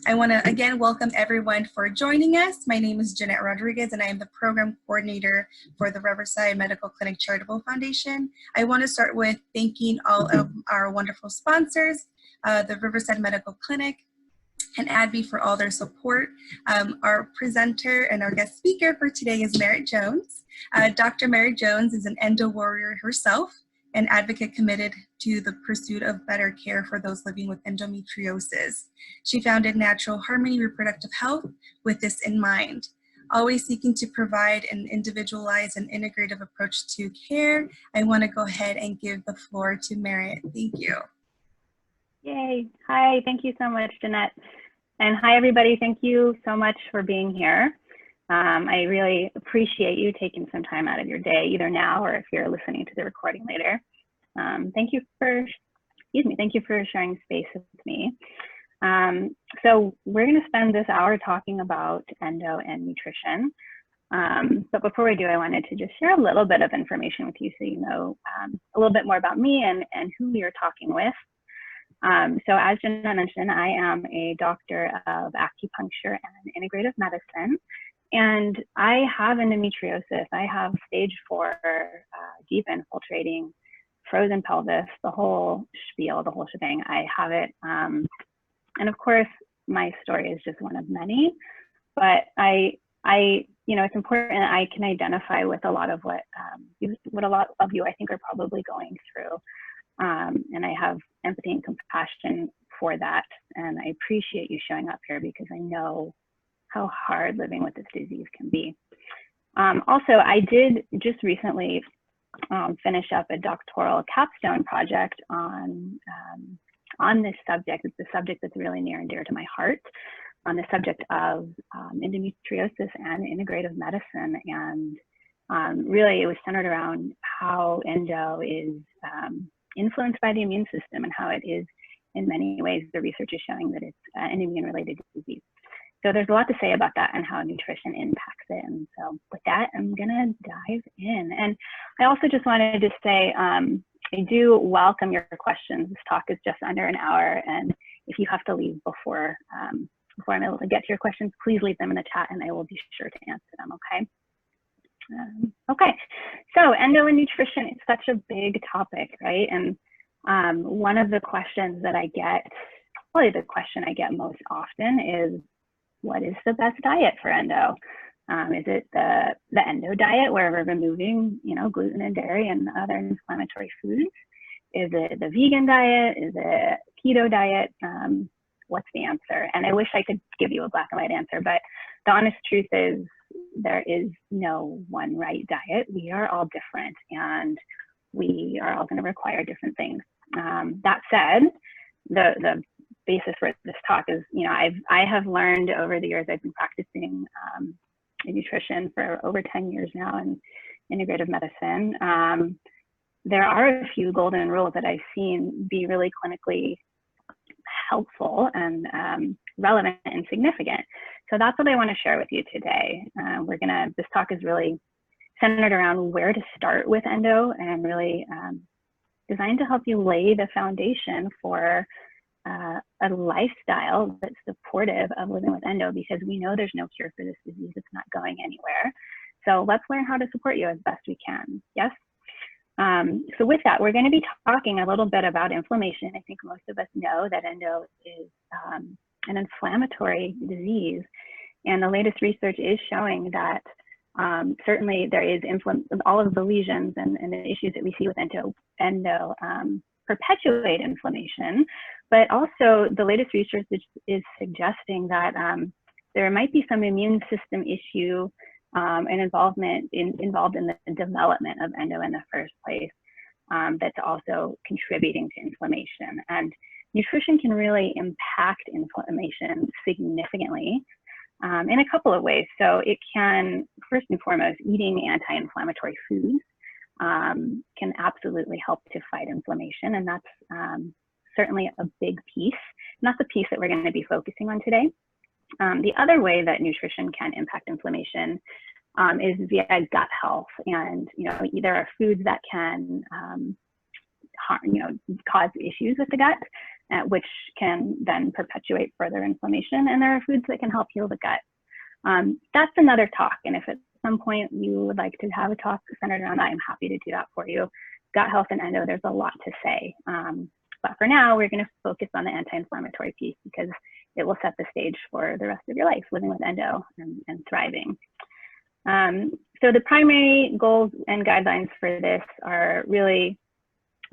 I want to again welcome everyone for joining us. My name is Jeanette Rodriguez, and I am the program coordinator for the Riverside Medical Clinic Charitable Foundation. I want to start with thanking all of our wonderful sponsors, the Riverside Medical Clinic and ADV for all their support. Our presenter and our guest speaker for today is Merritt Jones. Dr. Merritt Jones is an endo warrior herself, an advocate committed to the pursuit of better care for those living with endometriosis. She founded Natural Harmony Reproductive Health with this in mind. Always seeking to provide an individualized and integrative approach to care, I want to go ahead and give the floor to Merritt. Thank you. Yay. Hi, thank you so much, Jeanette. And hi, everybody. Thank you so much for being here. I really appreciate you taking some time out of your day, either now or if you're listening to the recording later. Thank you for sharing space with me. So we're going to spend this hour talking about endo and nutrition. But before we do, I wanted to just share a little bit of information with you so you know a little bit more about me and who we are talking with. So as Jeanette mentioned, I am a doctor of acupuncture and integrative medicine, and I have endometriosis. I have stage 4 deep infiltrating, frozen pelvis, the whole spiel, the whole shebang. I have it, and of course, my story is just one of many. But it's important that I can identify with a lot of what a lot of you I think are probably going through. And I have empathy and compassion for that. And I appreciate you showing up here because I know how hard living with this disease can be. Also, I did just recently finish up a doctoral capstone project on this subject. It's a subject that's really near and dear to my heart, on the subject of endometriosis and integrative medicine. And really, it was centered around how endo is influenced by the immune system and how it is, in many ways, the research is showing that it's an immune-related disease. So there's a lot to say about that and how nutrition impacts it. And so with that, I'm gonna dive in. And I also just wanted to say, I do welcome your questions. This talk is just under an hour. And if you have to leave before I'm able to get to your questions, please leave them in the chat and I will be sure to answer them, okay? Okay, so endo and nutrition is such a big topic, right? And one of the questions that I get, probably the question I get most often is, what is the best diet for endo? Is it the endo diet where we're removing, gluten and dairy and other inflammatory foods? Is it the vegan diet? Is it keto diet? What's the answer? And I wish I could give you a black and white answer, but the honest truth is there is no one right diet. We are all different and we are all going to require different things. That said, the basis for this talk is, I have learned over the years, I've been practicing nutrition for over 10 years now in integrative medicine. There are a few golden rules that I've seen be really clinically helpful and relevant and significant. So that's what I want to share with you today. This talk is really centered around where to start with endo and really designed to help you lay the foundation for a lifestyle that's supportive of living with endo, because we know there's no cure for this disease. It's not going anywhere. So let's learn how to support you as best we can. Yes? So with that, we're going to be talking a little bit about inflammation. I think most of us know that endo is an inflammatory disease. And the latest research is showing that certainly there is all of the lesions and the issues that we see with endo perpetuate inflammation. But also the latest research is suggesting that there might be some immune system issue and involved in the development of endo in the first place that's also contributing to inflammation. And nutrition can really impact inflammation significantly in a couple of ways. So it can, first and foremost, eating anti-inflammatory foods can absolutely help to fight inflammation. And that's certainly a big piece. And that's the piece that we're going to be focusing on today. The other way that nutrition can impact inflammation is via gut health. And, there are foods that can cause issues with the gut. which can then perpetuate further inflammation. And there are foods that can help heal the gut. That's another talk. And if at some point you would like to have a talk centered around that, I'm happy to do that for you. Gut health and endo, there's a lot to say. But for now, we're going to focus on the anti-inflammatory piece because it will set the stage for the rest of your life living with endo and thriving. So the primary goals and guidelines for this are really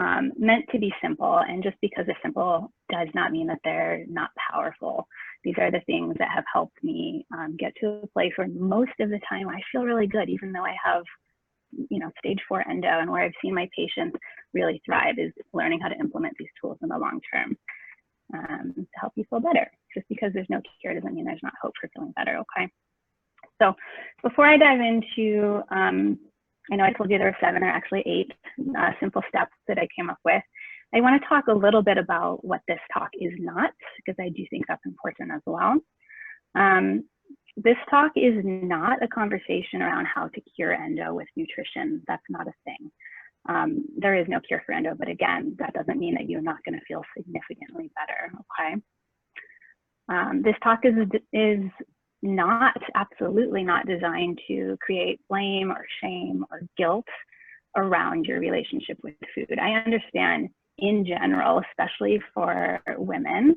meant to be simple. And just because they're simple does not mean that they're not powerful. These are the things that have helped me get to a place where most of the time I feel really good, even though I have, you know, stage 4 endo, and where I've seen my patients really thrive is learning how to implement these tools in the long term to help you feel better. Just because there's no cure doesn't mean there's not hope for feeling better, okay? So before I dive into, I know I told you there were 7 or actually 8 simple steps that I came up with. I want to talk a little bit about what this talk is not, because I do think that's important as well. This talk is not a conversation around how to cure endo with nutrition. That's not a thing. There is no cure for endo, but again, that doesn't mean that you're not going to feel significantly better, okay? This talk is not, absolutely not designed to create blame or shame or guilt around your relationship with food. I understand in general, especially for women,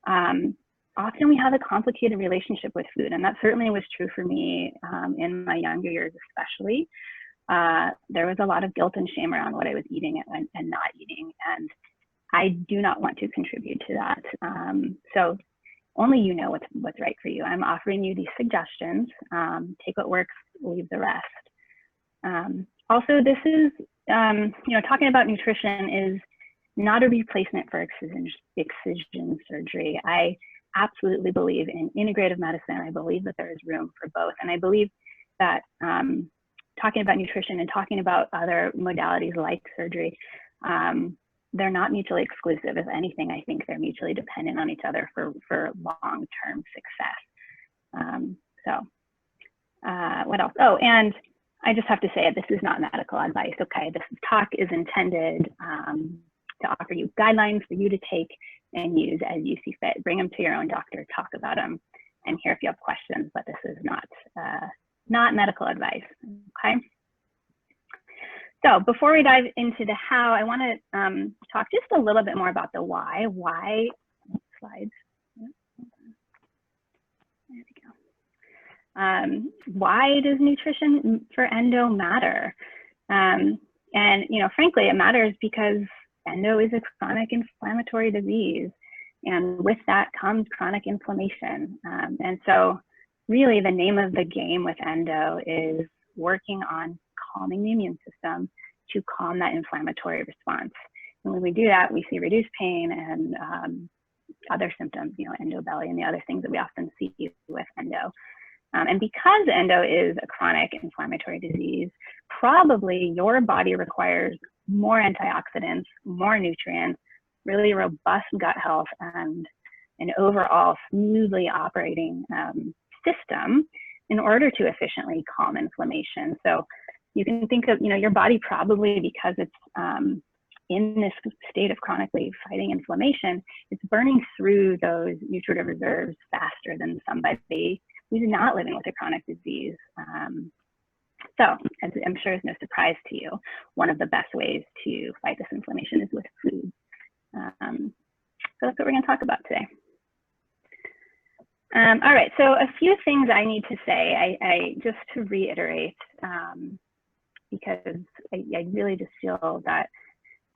often we have a complicated relationship with food, and that certainly was true for me in my younger years especially. There was a lot of guilt and shame around what I was eating and not eating, and I do not want to contribute to that. So only you know what's right for you. I'm offering you these suggestions. Take what works, leave the rest. Also, this is, you know, talking about nutrition is not a replacement for excision surgery. I absolutely believe in integrative medicine. I believe that there is room for both. And I believe that talking about nutrition and talking about other modalities like surgery, they're not mutually exclusive. If anything, I think they're mutually dependent on each other for long-term success. What else? Oh, and I just have to say, this is not medical advice, okay? This talk is intended to offer you guidelines for you to take and use as you see fit. Bring them to your own doctor, talk about them, and hear if you have questions, but this is not medical advice, okay? So before we dive into the how, I want to talk just a little bit more about the why. Why, slides. There we go. Why does nutrition for endo matter? And, you know, frankly, it matters because endo is a chronic inflammatory disease. And with that comes chronic inflammation. And so really the name of the game with endo is working on calming the immune system to calm that inflammatory response. And when we do that, we see reduced pain and other symptoms, you know, endo belly and the other things that we often see with endo. And because endo is a chronic inflammatory disease, probably your body requires more antioxidants, more nutrients, really robust gut health, and an overall smoothly operating system in order to efficiently calm inflammation. So you can think of, you know, your body probably, because it's in this state of chronically fighting inflammation, it's burning through those nutritive reserves faster than somebody who's not living with a chronic disease. So, as I'm sure is no surprise to you, one of the best ways to fight this inflammation is with food. So that's what we're going to talk about today. All right, so a few things I need to say, I just to reiterate, because I really just feel that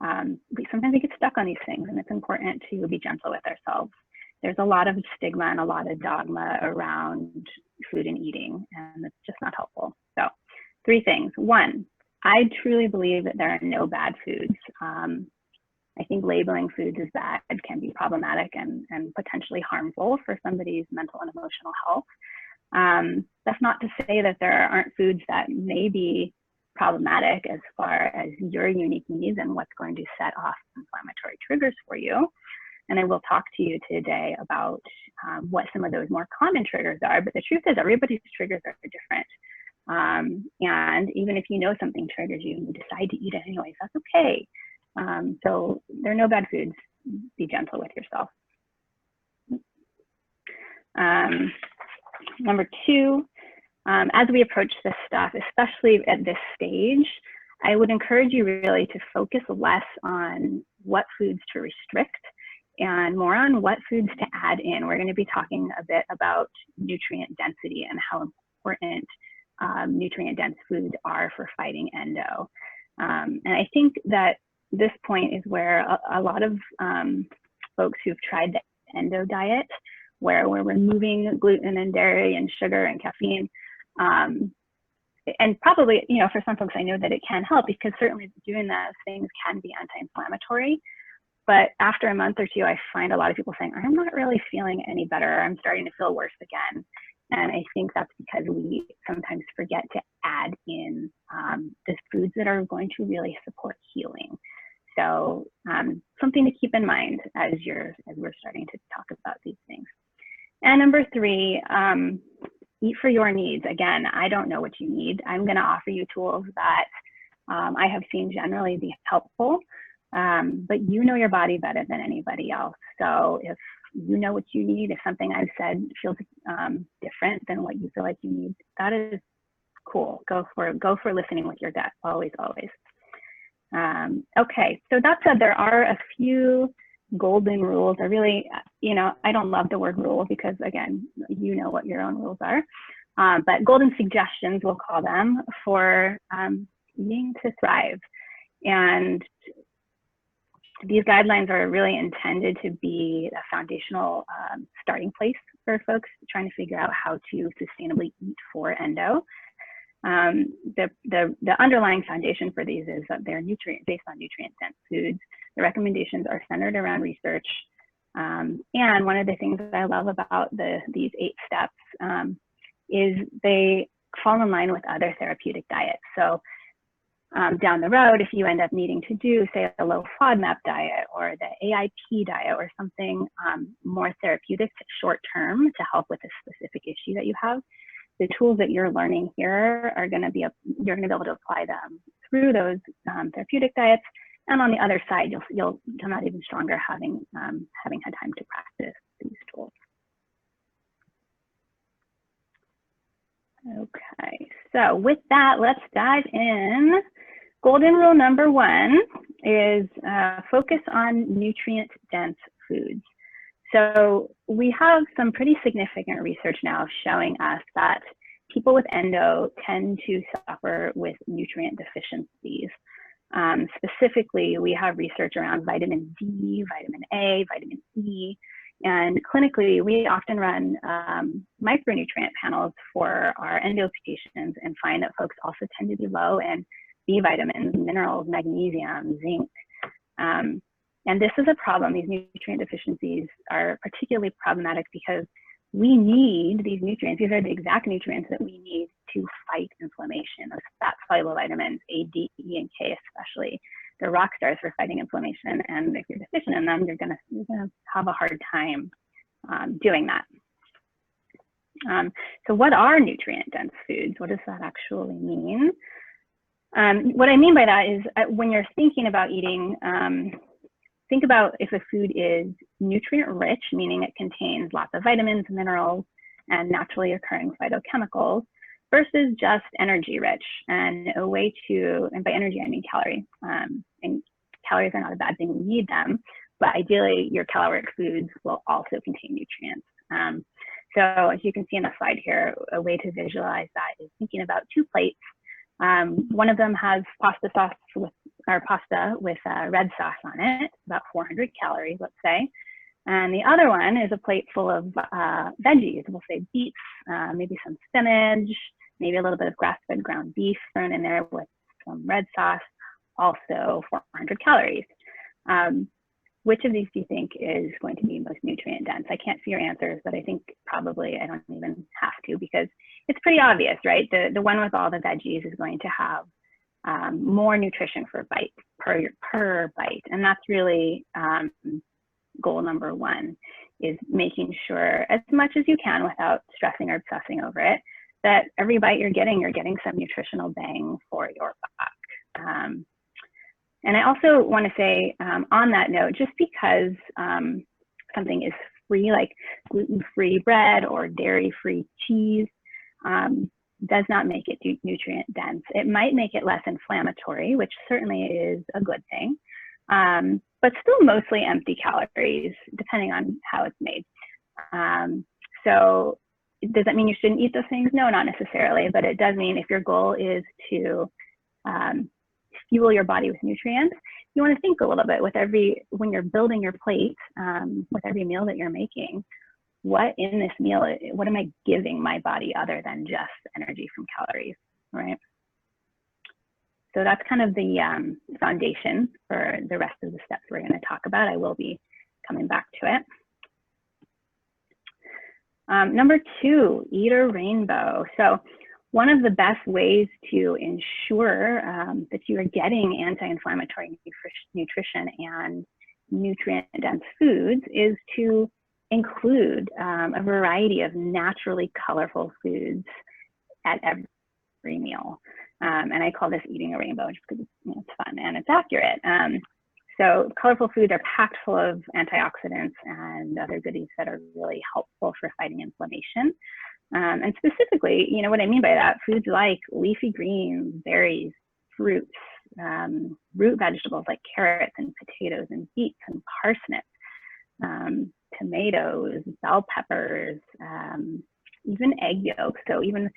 sometimes we get stuck on these things, and it's important to be gentle with ourselves. There's a lot of stigma and a lot of dogma around food and eating, and it's just not helpful. So 3 things. 1, I truly believe that there are no bad foods. I think labeling foods as bad can be problematic and potentially harmful for somebody's mental and emotional health. That's not to say that there aren't foods that may be problematic as far as your unique needs and what's going to set off inflammatory triggers for you. And I will talk to you today about what some of those more common triggers are, but the truth is everybody's triggers are different. And even if you know something triggers you and you decide to eat it anyways, that's okay. So there are no bad foods. be gentle with yourself. Number two, as we approach this stuff, especially at this stage, I would encourage you really to focus less on what foods to restrict and more on what foods to add in. We're going to be talking a bit about nutrient density and how important nutrient dense foods are for fighting endo. And I think that this point is where a lot of folks who've tried the endo diet, where we're removing gluten and dairy and sugar and caffeine, and probably, you know, for some folks, I know that it can help because certainly doing those things can be anti-inflammatory. But after a month or two, I find a lot of people saying, I'm not really feeling any better. I'm starting to feel worse again. And I think that's because we sometimes forget to add in the foods that are going to really support healing. So something to keep in mind as we're starting to talk about these things. And number three, eat for your needs. Again, I don't know what you need. I'm going to offer you tools that I have seen generally be helpful, but you know your body better than anybody else. So if you know what you need, if something I've said feels different than what you feel like you need, that is cool. Go for listening with your gut. Always, always. Okay, so that said, there are a few golden rules. I really, you know, I don't love the word rule because, again, you know what your own rules are, but golden suggestions, we'll call them, for eating to thrive. And these guidelines are really intended to be a foundational starting place for folks trying to figure out how to sustainably eat for endo. The underlying foundation for these is that they're based on nutrient-dense foods. The recommendations are centered around research. And one of the things that I love about these 8 steps is they fall in line with other therapeutic diets. So down the road, if you end up needing to do, say, a low FODMAP diet or the AIP diet or something more therapeutic short-term to help with a specific issue that you have, the tools that you're learning here are going to be, you're going to be able to apply them through those therapeutic diets. And on the other side, you'll come out even stronger having had time to practice these tools. Okay, so with that, let's dive in. Golden rule number 1 is focus on nutrient-dense foods. So we have some pretty significant research now showing us that people with endo tend to suffer with nutrient deficiencies. Specifically, we have research around vitamin D, vitamin A, vitamin E, and clinically, we often run micronutrient panels for our endo patients and find that folks also tend to be low in B vitamins, minerals, magnesium, zinc. And this is a problem. These nutrient deficiencies are particularly problematic because we need these nutrients. These are the exact nutrients that we need to fight inflammation. Those fat-soluble vitamins, A, D, E, and K especially. They're rock stars for fighting inflammation, and if you're deficient in them, you're gonna have a hard time doing that. So what are nutrient-dense foods? What does that actually mean? What I mean by that is when you're thinking about eating, think about if a food is nutrient-rich, meaning it contains lots of vitamins, minerals, and naturally occurring phytochemicals, versus just energy-rich. And a way to, and by energy, I mean calorie. And calories are not a bad thing, we need them, but ideally your caloric foods will also contain nutrients. So as you can see in the slide here, a way to visualize that is thinking about 2 plates. One of them has pasta with red sauce on it, about 400 calories, let's say. And the other one is a plate full of veggies. We'll say beets, maybe some spinach, maybe a little bit of grass-fed ground beef thrown in there with some red sauce, also 400 calories. Which of these do you think is going to be most nutrient dense? I can't see your answers, but I think probably I don't even have to because it's pretty obvious, right? The one with all the veggies is going to have more nutrition per bite. And that's really goal number 1, is making sure as much as you can without stressing or obsessing over it, that every bite you're getting some nutritional bang for your buck. And I also want to say on that note, just because something is free, like gluten-free bread or dairy-free cheese, does not make it nutrient dense. It might make it less inflammatory, which certainly is a good thing, but still mostly empty calories, depending on how it's made. So does that mean you shouldn't eat those things? No, not necessarily, but it does mean if your goal is to fuel your body with nutrients, you want to think a little bit when you're building your plate, with every meal that you're making, what in this meal, what am I giving my body other than just energy from calories, right? So that's kind of the foundation for the rest of the steps we're going to talk about. I will be coming back to it. Number 2, eat a rainbow. So one of the best ways to ensure that you are getting anti-inflammatory nutrition and nutrient-dense foods is to include a variety of naturally colorful foods at every meal. And I call this eating a rainbow just because it's fun and it's accurate. So colorful foods are packed full of antioxidants and other goodies that are really helpful for fighting inflammation. And specifically, you know what I mean by that, foods like leafy greens, berries, fruits, root vegetables like carrots and potatoes and beets and parsnips, tomatoes, bell peppers, even egg yolks. So even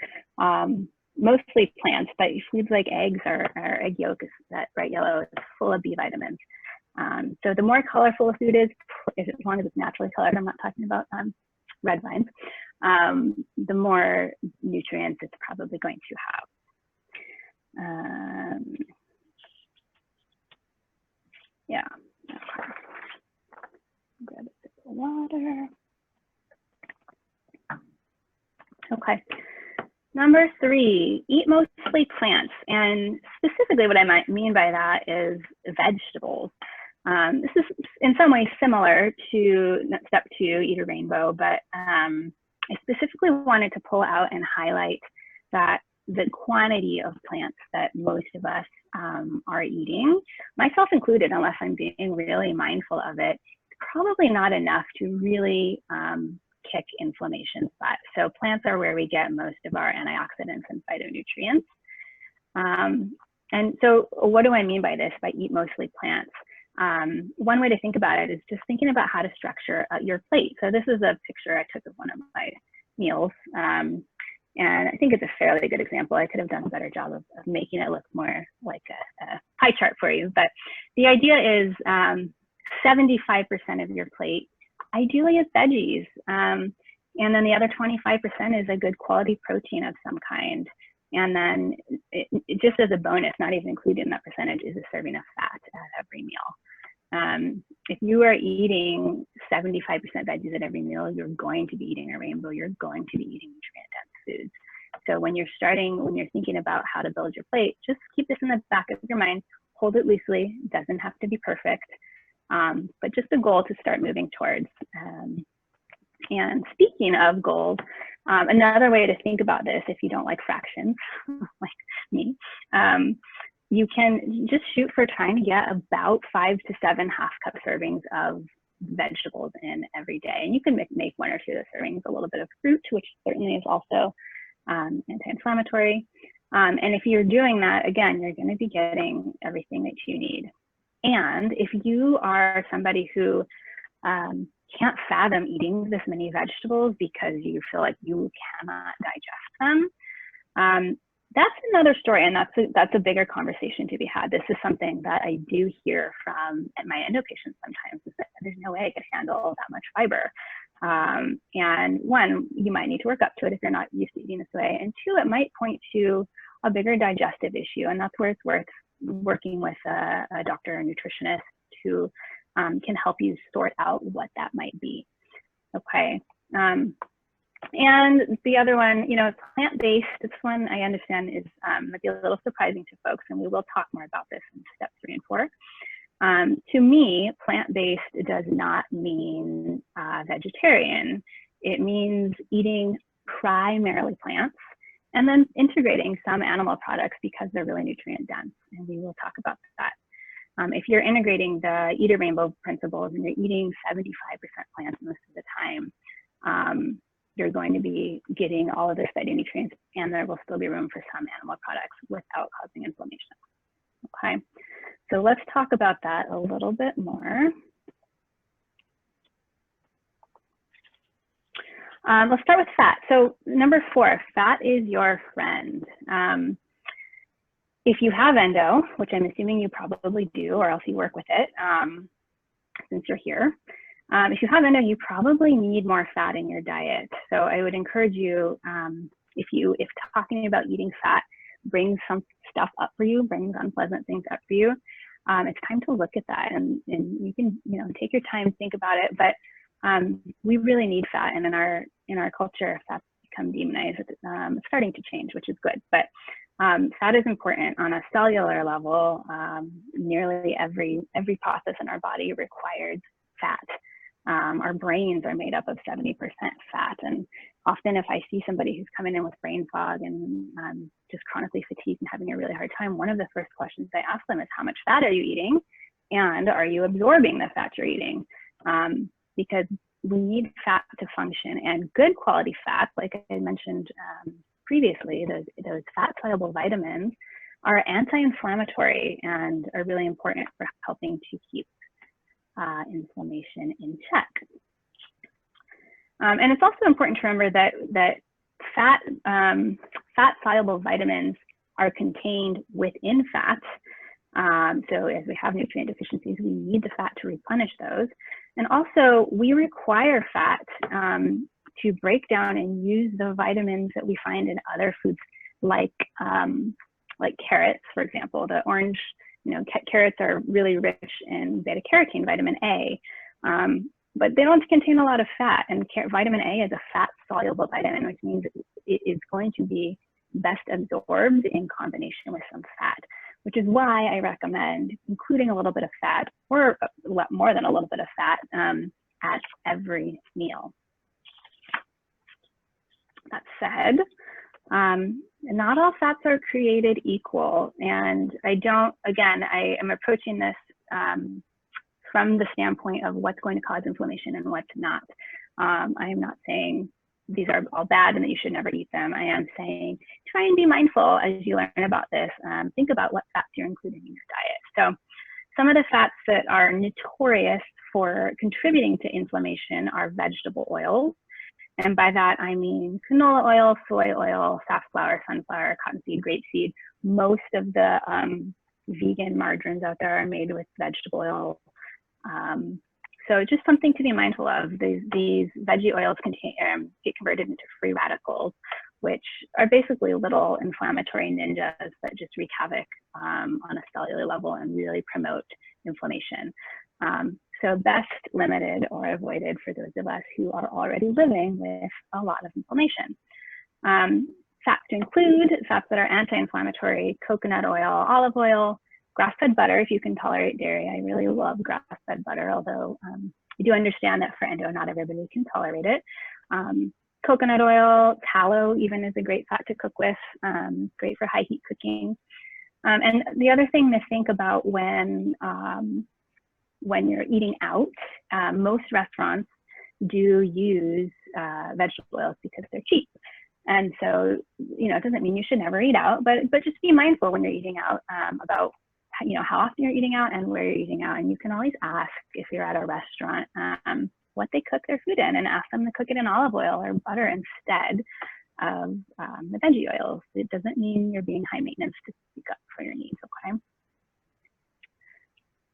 mostly plants, but foods like eggs or egg yolk, that bright yellow, is full of B vitamins. So the more colorful a food is, as long as it's naturally colored, I'm not talking about red vines, the more nutrients it's probably going to have. Yeah, okay. Grab a sip of water. Okay. Number 3, eat mostly plants. And specifically what I might mean by that is vegetables. This is in some ways similar to step 2, eat a rainbow, but I specifically wanted to pull out and highlight that the quantity of plants that most of us are eating, myself included, unless I'm being really mindful of it, probably not enough to really kick inflammation butt. So plants are where we get most of our antioxidants and phytonutrients. And so what do I mean by this, by eat mostly plants? One way to think about it is just thinking about how to structure your plate. So this is a picture I took of one of my meals. And I think it's a fairly good example. I could have done a better job of making it look more like a pie chart for you. But the idea is 75% of your plate ideally is veggies. And then the other 25% is a good quality protein of some kind. And then just as a bonus, not even included in that percentage, is a serving of fat at every meal. If you are eating 75% veggies at every meal, you're going to be eating a rainbow. You're going to be eating nutrient-dense foods. So when you're thinking about how to build your plate, just keep this in the back of your mind. Hold it loosely. It doesn't have to be perfect, but just a goal to start moving towards. And speaking of goals, another way to think about this, if you don't like fractions, like me, you can just shoot for trying to get about 5 to 7 half-cup servings of vegetables in every day. And you can make 1 or 2 of the servings a little bit of fruit, which certainly is also anti-inflammatory. And if you're doing that, again, you're going to be getting everything that you need. And if you are somebody who can't fathom eating this many vegetables because you feel like you cannot digest them, that's another story, and that's a bigger conversation to be had. This is something that I do hear from my endo patients sometimes, is that there's no way I could handle that much fiber. And 1, you might need to work up to it if you're not used to eating this way, and 2, it might point to a bigger digestive issue, and that's where it's worth working with a doctor or nutritionist who can help you sort out what that might be. Okay. And the other one, plant-based, this one I understand is might be a little surprising to folks, and we will talk more about this in step 3 and 4. To me, plant-based does not mean vegetarian. It means eating primarily plants and then integrating some animal products because they're really nutrient dense, and we will talk about that. If you're integrating the Eat a Rainbow principles and you're eating 75% plants most of the time, you're going to be getting all of their phytonutrients, and there will still be room for some animal products without causing inflammation. Okay, so let's talk about that a little bit more. Let's start with fat. So number 4, fat is your friend. If you have endo, which I'm assuming you probably do, or else you work with it since you're here. If you have endo, you probably need more fat in your diet. So I would encourage you, if talking about eating fat brings some stuff up for you, brings unpleasant things up for you, it's time to look at that, and you can, take your time, think about it. But we really need fat, and in our culture, fat's become demonized. It's starting to change, which is good. But fat is important on a cellular level. Nearly every process in our body requires fat. Our brains are made up of 70% fat, and often if I see somebody who's coming in with brain fog and just chronically fatigued and having a really hard time, one of the first questions I ask them is, how much fat are you eating, and are you absorbing the fat you're eating? Because we need fat to function, and good quality fats, like I mentioned previously, those fat soluble vitamins are anti-inflammatory and are really important for helping to keep inflammation in check. And it's also important to remember that fat soluble vitamins are contained within fat. So as we have nutrient deficiencies, we need the fat to replenish those. And also we require fat to break down and use the vitamins that we find in other foods, like carrots, for example. The orange, carrots are really rich in beta carotene, vitamin A, but they don't contain a lot of fat. And vitamin A is a fat soluble vitamin, which means it is going to be best absorbed in combination with some fat, which is why I recommend including a little bit of fat, or more than a little bit of fat, at every meal. That said, not all fats are created equal, and I am approaching this from the standpoint of what's going to cause inflammation and what's not. I am not saying these are all bad and that you should never eat them. I am saying try and be mindful as you learn about this. Think about what fats you're including in your diet. So some of the fats that are notorious for contributing to inflammation are vegetable oils. And by that, I mean canola oil, soy oil, safflower, sunflower, cottonseed, grapeseed. Most of the vegan margarines out there are made with vegetable oil. So just something to be mindful of. These veggie oils get converted into free radicals, which are basically little inflammatory ninjas that just wreak havoc on a cellular level and really promote inflammation. So best limited or avoided for those of us who are already living with a lot of inflammation. Fats to include, fats that are anti-inflammatory: coconut oil, olive oil, grass-fed butter if you can tolerate dairy. I really love grass-fed butter, although I do understand that for endo, not everybody can tolerate it. Coconut oil, tallow even is a great fat to cook with, great for high heat cooking. And the other thing to think about when you're eating out, most restaurants do use vegetable oils because they're cheap. And so, it doesn't mean you should never eat out, but just be mindful when you're eating out about, how often you're eating out and where you're eating out. And you can always ask, if you're at a restaurant, what they cook their food in, and ask them to cook it in olive oil or butter instead of the veggie oils. It doesn't mean you're being high maintenance to speak up for your needs, okay?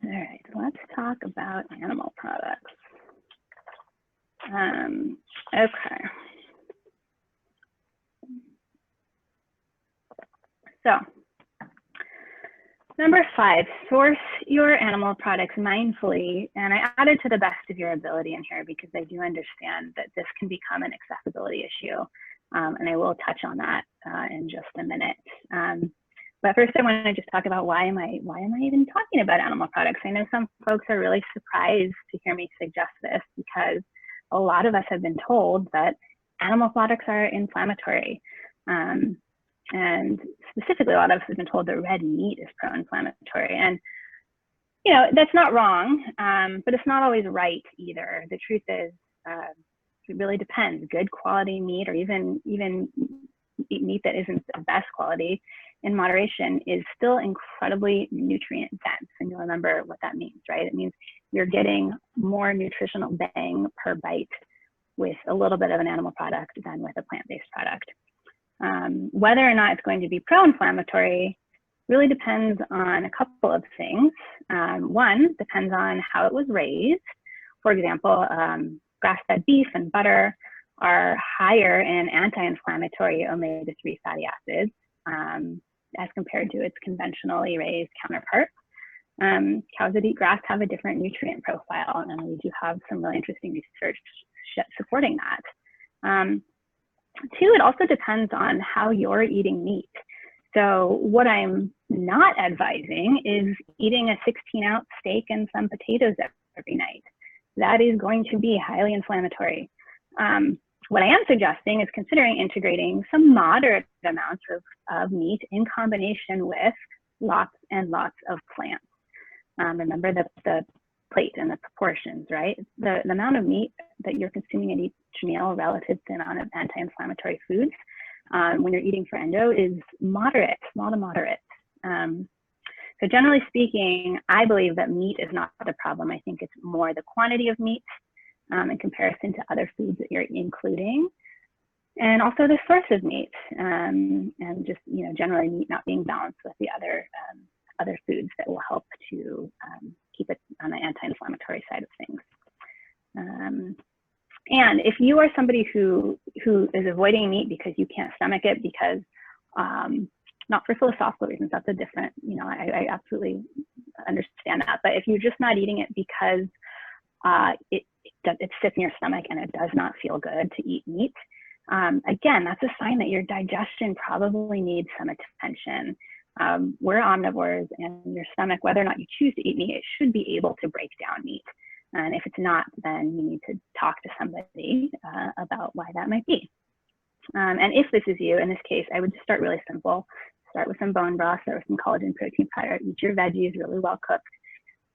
All right, let's talk about animal products. Okay. So, number 5, source your animal products mindfully. And I added to the best of your ability in here because I do understand that this can become an accessibility issue. And I will touch on that in just a minute. But first I want to just talk about why am I even talking about animal products? I know some folks are really surprised to hear me suggest this because a lot of us have been told that animal products are inflammatory. And specifically, a lot of us have been told that red meat is pro-inflammatory. And you know, that's not wrong, but it's not always right either. The truth is, it really depends. Good quality meat, or even meat that isn't the best quality, in moderation, is still incredibly nutrient dense. And you'll remember what that means, right? It means you're getting more nutritional bang per bite with a little bit of an animal product than with a plant-based product. Whether or not it's going to be pro-inflammatory really depends on a couple of things. One, depends on how it was raised. For example, grass-fed beef and butter are higher in anti-inflammatory omega-3 fatty acids as compared to its conventionally raised counterpart. Cows that eat grass have a different nutrient profile, and we do have some really interesting research supporting that. Two, it also depends on how you're eating meat. So what I'm not advising is eating a 16-ounce steak and some potatoes every night. That is going to be highly inflammatory. What I am suggesting is considering integrating some moderate amounts of meat in combination with lots and lots of plants. Remember the plate and the proportions, right? The amount of meat that you're consuming at each meal relative to the amount of anti-inflammatory foods when you're eating for endo is moderate, small to moderate. So generally speaking, I believe that meat is not the problem. I think it's more the quantity of meat in comparison to other foods that you're including, and also the source of meat, and just, you know, generally meat not being balanced with the other foods that will help to keep it on the anti-inflammatory side of things. And if you are somebody who is avoiding meat because you can't stomach it, because not for philosophical reasons, that's a different, you know, I absolutely understand that. But if you're just not eating it because it sits in your stomach and it does not feel good to eat meat, again, that's a sign that your digestion probably needs some attention. We're omnivores, and your stomach, whether or not you choose to eat meat, it should be able to break down meat. And if it's not, then you need to talk to somebody about why that might be. And if this is you, in this case, I would just start really simple. Start with some bone broth, start with some collagen protein powder, eat your veggies really well cooked.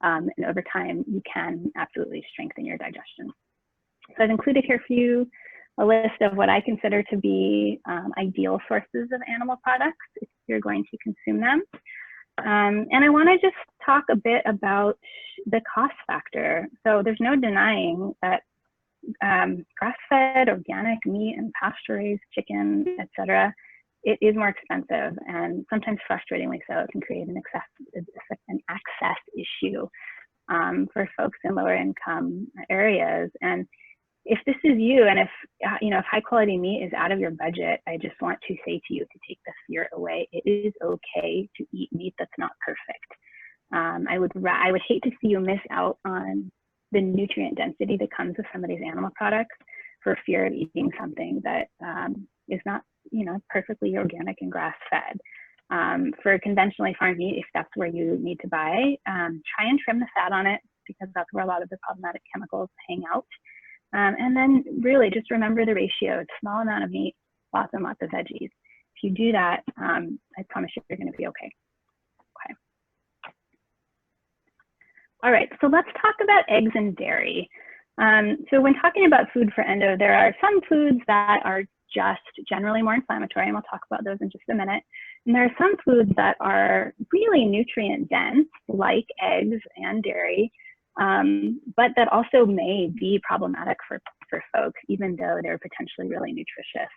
And over time, you can absolutely strengthen your digestion. So I've included here for you a list of what I consider to be ideal sources of animal products if you're going to consume them. And I want to just talk a bit about the cost factor. So there's no denying that grass-fed, organic meat and pasture-raised chicken, etc., it is more expensive, and sometimes frustratingly so. It can create an access issue for folks in lower income areas. And if this is you, and if high quality meat is out of your budget, I just want to say to you to take the fear away. It is okay to eat meat that's not perfect. I would hate to see you miss out on the nutrient density that comes with some of these animal products for fear of eating something that is not, perfectly organic and grass fed. For conventionally farmed meat, if that's where you need to buy, try and trim the fat on it, because that's where a lot of the problematic chemicals hang out. And then really just remember the ratio. It's a small amount of meat, lots and lots of veggies. If you do that, I promise you're going to be okay. Okay. All right, so let's talk about eggs and dairy. So when talking about food for endo, there are some foods that are just generally more inflammatory, and we'll talk about those in just a minute. And there are some foods that are really nutrient dense, like eggs and dairy, but that also may be problematic for folks, even though they're potentially really nutritious.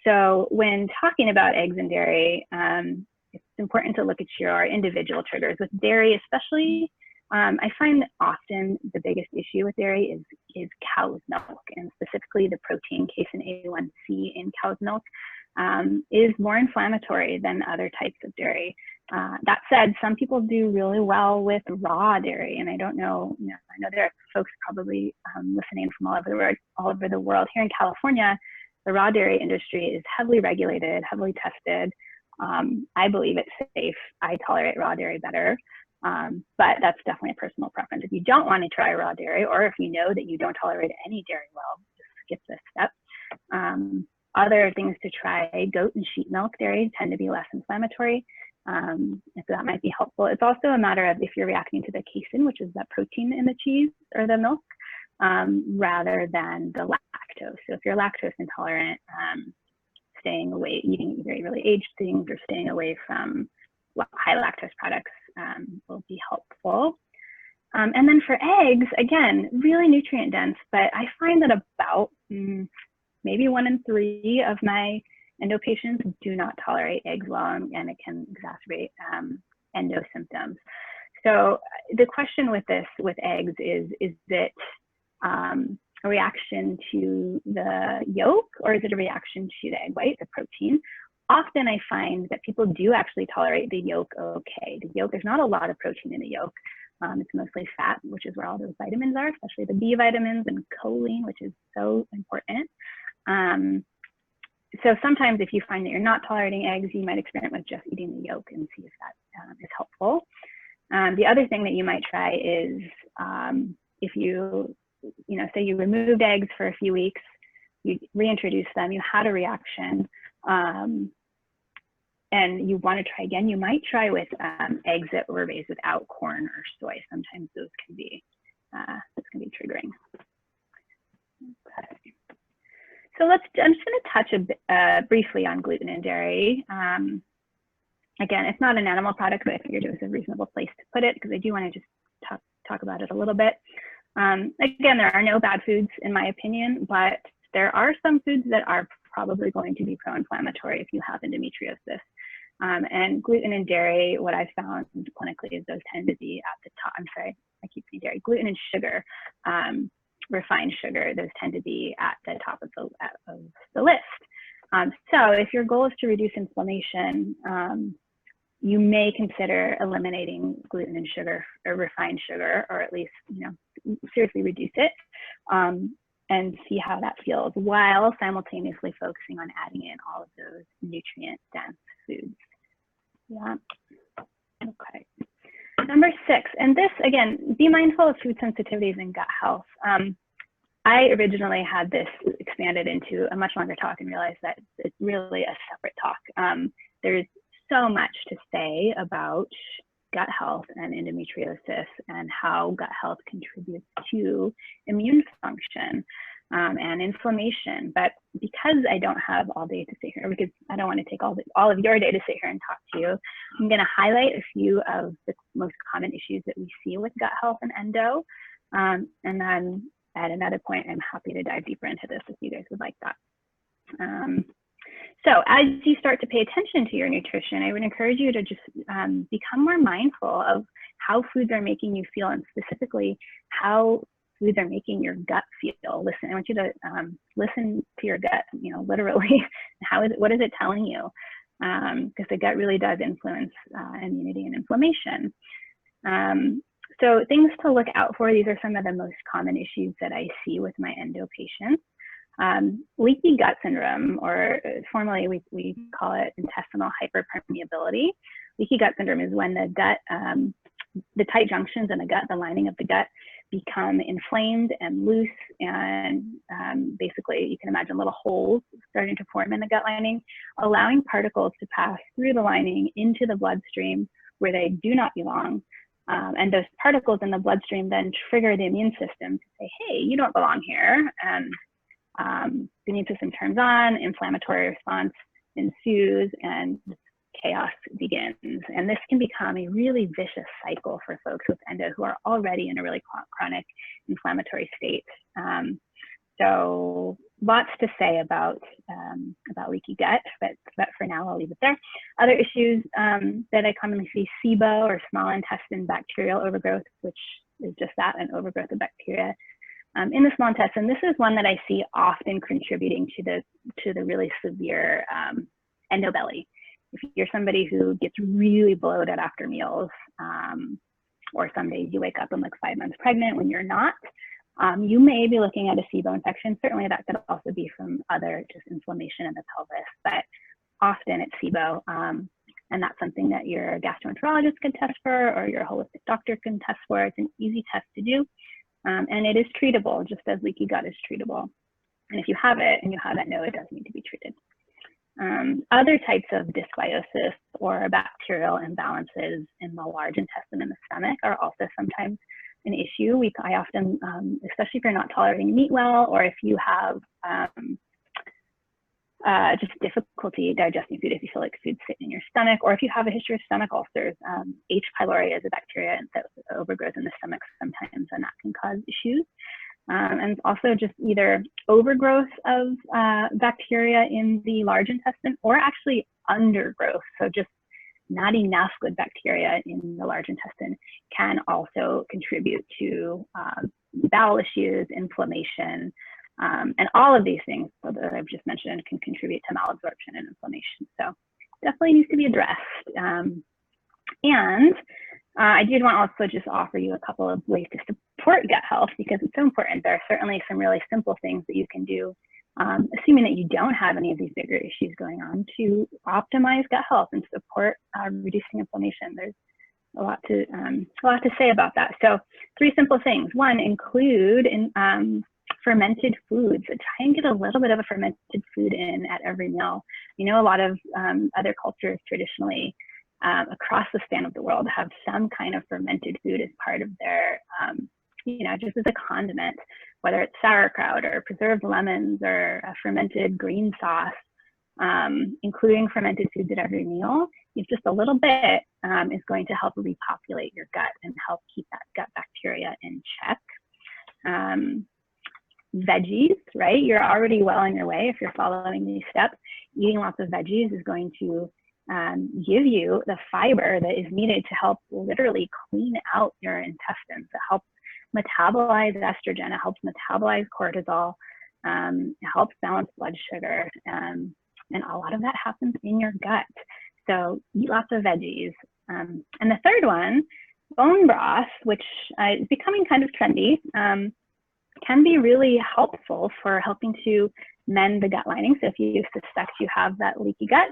So when talking about eggs and dairy, it's important to look at your individual triggers. With dairy especially, I find that often the biggest issue with dairy is cow's milk, and specifically the protein casein A1C in cow's milk is more inflammatory than other types of dairy. That said, some people do really well with raw dairy, and I don't know, I know there are folks probably listening from all over the world. Here in California, the raw dairy industry is heavily regulated, heavily tested. I believe it's safe. I tolerate raw dairy better. But that's definitely a personal preference. If you don't want to try raw dairy, or if you know that you don't tolerate any dairy well, just skip this step. Other things to try: goat and sheep milk dairy tend to be less inflammatory. And so that might be helpful. It's also a matter of if you're reacting to the casein, which is that protein in the cheese or the milk, rather than the lactose. So if you're lactose intolerant, staying away, eating very really aged things or staying away from high lactose products will be helpful. And then for eggs, again, really nutrient dense, but I find that about maybe 1 in 3 of my endo patients do not tolerate eggs well, and it can exacerbate endo symptoms. So the question with eggs is it a reaction to the yolk, or is it a reaction to the egg white, the protein? Often I find that people do actually tolerate the yolk okay. The yolk, there's not a lot of protein in the yolk. It's mostly fat, which is where all those vitamins are, especially the B vitamins and choline, which is so important. So sometimes if you find that you're not tolerating eggs, you might experiment with just eating the yolk and see if that is helpful. The other thing that you might try is if say you removed eggs for a few weeks, you reintroduce them, you had a reaction, and you want to try again, you might try with eggs that were raised without corn or soy. Sometimes those can be triggering. Okay. So I'm just going to touch a bit, briefly on gluten and dairy. Again, it's not an animal product, but I figured it was a reasonable place to put it because I do want to just talk about it a little bit. Again, there are no bad foods in my opinion, but there are some foods that are probably going to be pro-inflammatory if you have endometriosis. And gluten and dairy, what I've found clinically is those tend to be at the top. I'm sorry, I keep saying dairy. Gluten and sugar, refined sugar, those tend to be at the top of the list. So if your goal is to reduce inflammation, you may consider eliminating gluten and sugar or refined sugar, or at least seriously reduce it, and see how that feels, while simultaneously focusing on adding in all of those nutrient dense foods. Yeah. Okay. Number 6, and this again, be mindful of food sensitivities and gut health. I originally had this expanded into a much longer talk and realized that it's really a separate talk. There's so much to say about gut health and endometriosis and how gut health contributes to immune function and inflammation. But because I don't have all day to sit here, because I don't want to take all of your day to sit here and talk to you, I'm going to highlight a few of the most common issues that we see with gut health and endo. And then at another point, I'm happy to dive deeper into this if you guys would like that. So as you start to pay attention to your nutrition, I would encourage you to just become more mindful of how foods are making you feel, and specifically how foods are making your gut feel. Listen, I want you to listen to your gut, literally. What is it telling you? Because the gut really does influence immunity and inflammation. So things to look out for, these are some of the most common issues that I see with my endo patients. Leaky gut syndrome, or formally we call it intestinal hyperpermeability. Leaky gut syndrome is when the gut, the tight junctions in the gut, the lining of the gut, become inflamed and loose, and basically you can imagine little holes starting to form in the gut lining, allowing particles to pass through the lining into the bloodstream where they do not belong. And those particles in the bloodstream then trigger the immune system to say, hey, you don't belong here. And the immune system turns on, inflammatory response ensues, and chaos begins. And this can become a really vicious cycle for folks with endo who are already in a really chronic inflammatory state. So lots to say about leaky gut, but for now I'll leave it there. Other issues that I commonly see, SIBO, or small intestine bacterial overgrowth, which is just that, an overgrowth of bacteria in the small intestine. This is one that I see often contributing to the really severe endobelly. If you're somebody who gets really bloated after meals, or some days you wake up and look 5 months pregnant when you're not, you may be looking at a SIBO infection. Certainly that could also be from other just inflammation in the pelvis, but often it's SIBO. And that's something that your gastroenterologist can test for, or your holistic doctor can test for. It's an easy test to do. And it is treatable, just as leaky gut is treatable. And if you have it and you haven't, no, it does need to be treated. Other types of dysbiosis or bacterial imbalances in the large intestine and the stomach are also sometimes an issue. I often, especially if you're not tolerating meat well, or if you have just difficulty digesting food, if you feel like food's sitting in your stomach, or if you have a history of stomach ulcers. H. pylori is a bacteria that overgrows in the stomach sometimes, and that can cause issues. And also just either overgrowth of bacteria in the large intestine, or actually undergrowth. So just not enough good bacteria in the large intestine can also contribute to bowel issues, inflammation, and all of these things that I've just mentioned can contribute to malabsorption and inflammation. So definitely needs to be addressed. I did want to also just offer you a couple of ways to support gut health, because it's so important. There are certainly some really simple things that you can do, assuming that you don't have any of these bigger issues going on, to optimize gut health and support reducing inflammation. There's a lot to say about that. So 3 simple things. 1, include fermented foods. So try and get a little bit of a fermented food in at every meal. You know, a lot of other cultures traditionally across the span of the world have some kind of fermented food as part of their, you know, just as a condiment, whether it's sauerkraut or preserved lemons or a fermented green sauce. Including fermented foods at every meal, if just a little bit, is going to help repopulate your gut and help keep that gut bacteria in check. Veggies, right? You're already well on your way if you're following these steps. Eating lots of veggies is going to give you the fiber that is needed to help literally clean out your intestines, to help metabolize estrogen, it helps metabolize cortisol, it helps balance blood sugar, and a lot of that happens in your gut. So eat lots of veggies. And the third one, bone broth, which is becoming kind of trendy, can be really helpful for helping to mend the gut lining. So if you suspect you have that leaky gut,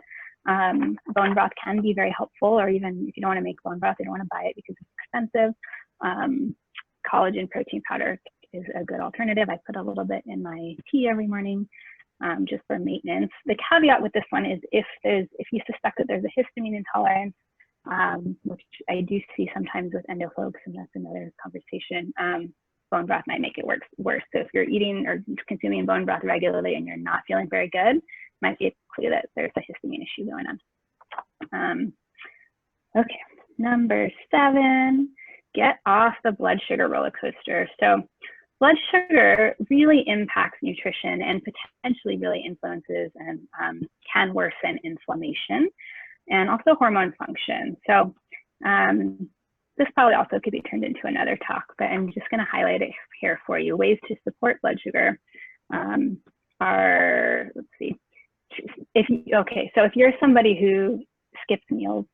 bone broth can be very helpful. Or even if you don't want to make bone broth, you don't want to buy it because it's expensive, collagen protein powder is a good alternative. I put a little bit in my tea every morning, just for maintenance. The caveat with this one is if you suspect that there's a histamine intolerance, which I do see sometimes with endo folks, and that's another conversation, bone broth might make it worse. So if you're eating or consuming bone broth regularly and you're not feeling very good, it might be a clue that there's a histamine issue going on. Okay, number 7, get off the blood sugar roller coaster. So blood sugar really impacts nutrition and potentially really influences and can worsen inflammation and also hormone function. So this probably also could be turned into another talk, but I'm just going to highlight it here for you. Ways to support blood sugar are, let's see, so if you're somebody who skips meals,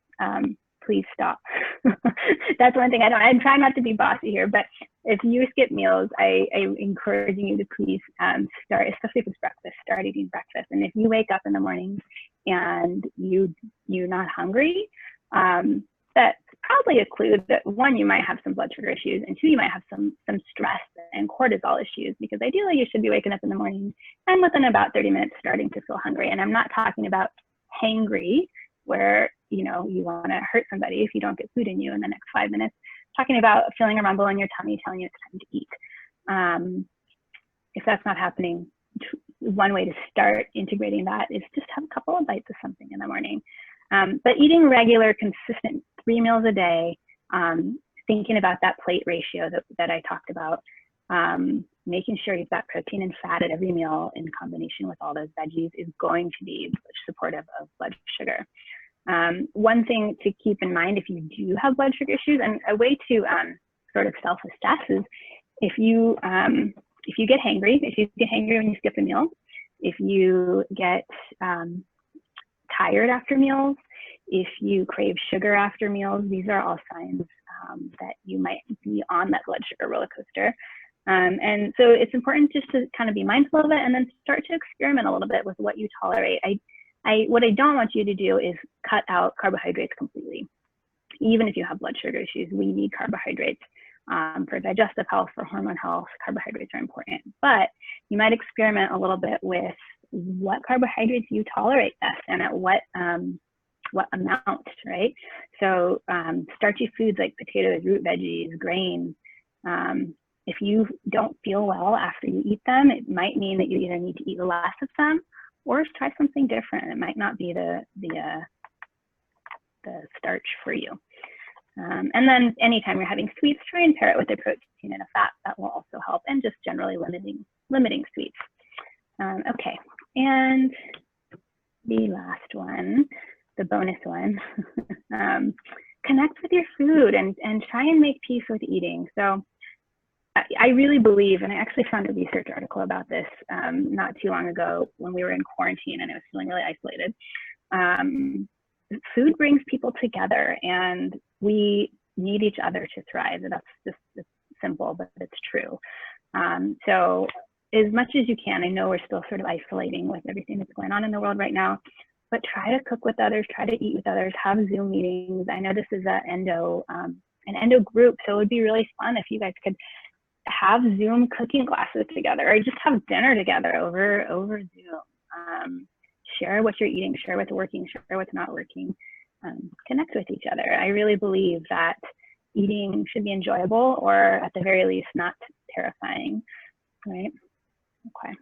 please stop. That's one thing I'm trying not to be bossy here, but if you skip meals, I'm encouraging you to please start, especially if it's breakfast, start eating breakfast. And if you wake up in the morning and you're not hungry, that's probably a clue that 1, you might have some blood sugar issues, and 2, you might have some stress and cortisol issues, because ideally you should be waking up in the morning and within about 30 minutes starting to feel hungry. And I'm not talking about hangry, where you want to hurt somebody if you don't get food in you in the next 5 minutes. I'm talking about feeling a rumble in your tummy telling you it's time to eat. If that's not happening, one way to start integrating that is just have a couple of bites of something in the morning. But eating regular, consistent 3 meals a day, thinking about that plate ratio that I talked about, making sure you've got protein and fat at every meal in combination with all those veggies is going to be supportive of blood sugar. One thing to keep in mind if you do have blood sugar issues, and a way to sort of self-assess, is if you get hangry, when you skip a meal, if you get tired after meals, if you crave sugar after meals, these are all signs that you might be on that blood sugar roller coaster. And so it's important just to kind of be mindful of it and then start to experiment a little bit with what you tolerate. What I don't want you to do is cut out carbohydrates completely. Even if you have blood sugar issues, we need carbohydrates for digestive health, for hormone health. Carbohydrates are important, but you might experiment a little bit with what carbohydrates you tolerate best and at what what amount, right? So starchy foods like potatoes, root veggies, grains, if you don't feel well after you eat them, it might mean that you either need to eat less of them or try something different. It might not be the starch for you. And then anytime you're having sweets, try and pair it with a protein and a fat. That will also help, and just generally limiting sweets. Okay, and the last one, the bonus one, connect with your food and try and make peace with eating. So I really believe, and I actually found a research article about this not too long ago when we were in quarantine and I was feeling really isolated. Food brings people together, and we need each other to thrive. That's just it's simple, but it's true. So as much as you can, I know we're still sort of isolating with everything that's going on in the world right now, but try to cook with others, try to eat with others, have Zoom meetings. I know this is an Endo group, so it would be really fun if you guys could have Zoom cooking classes together, or just have dinner together over Zoom. Share what you're eating, share what's working, share what's not working, connect with each other. I really believe that eating should be enjoyable, or at the very least, not terrifying, right? Okay.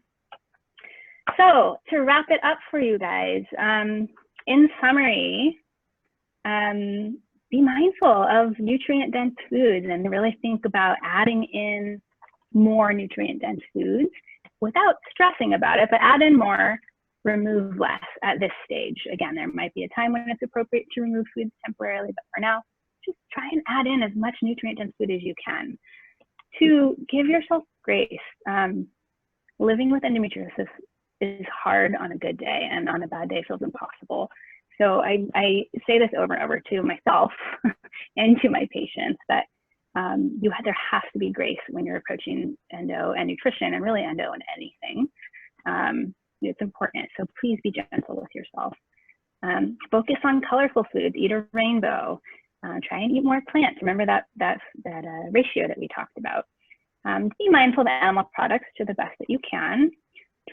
So to wrap it up for you guys, in summary, be mindful of nutrient-dense foods and really think about adding in more nutrient-dense foods without stressing about it, but add in more, remove less at this stage. Again, there might be a time when it's appropriate to remove foods temporarily, but for now, just try and add in as much nutrient-dense food as you can to give yourself grace. Living with endometriosis is hard on a good day, and on a bad day feels impossible. So I say this over and over to myself and to my patients that there has to be grace when you're approaching endo and nutrition, and really endo and anything. It's important. So please be gentle with yourself. Focus on colorful foods. Eat a rainbow. Try and eat more plants. Remember that ratio that we talked about. Be mindful of animal products to the best that you can.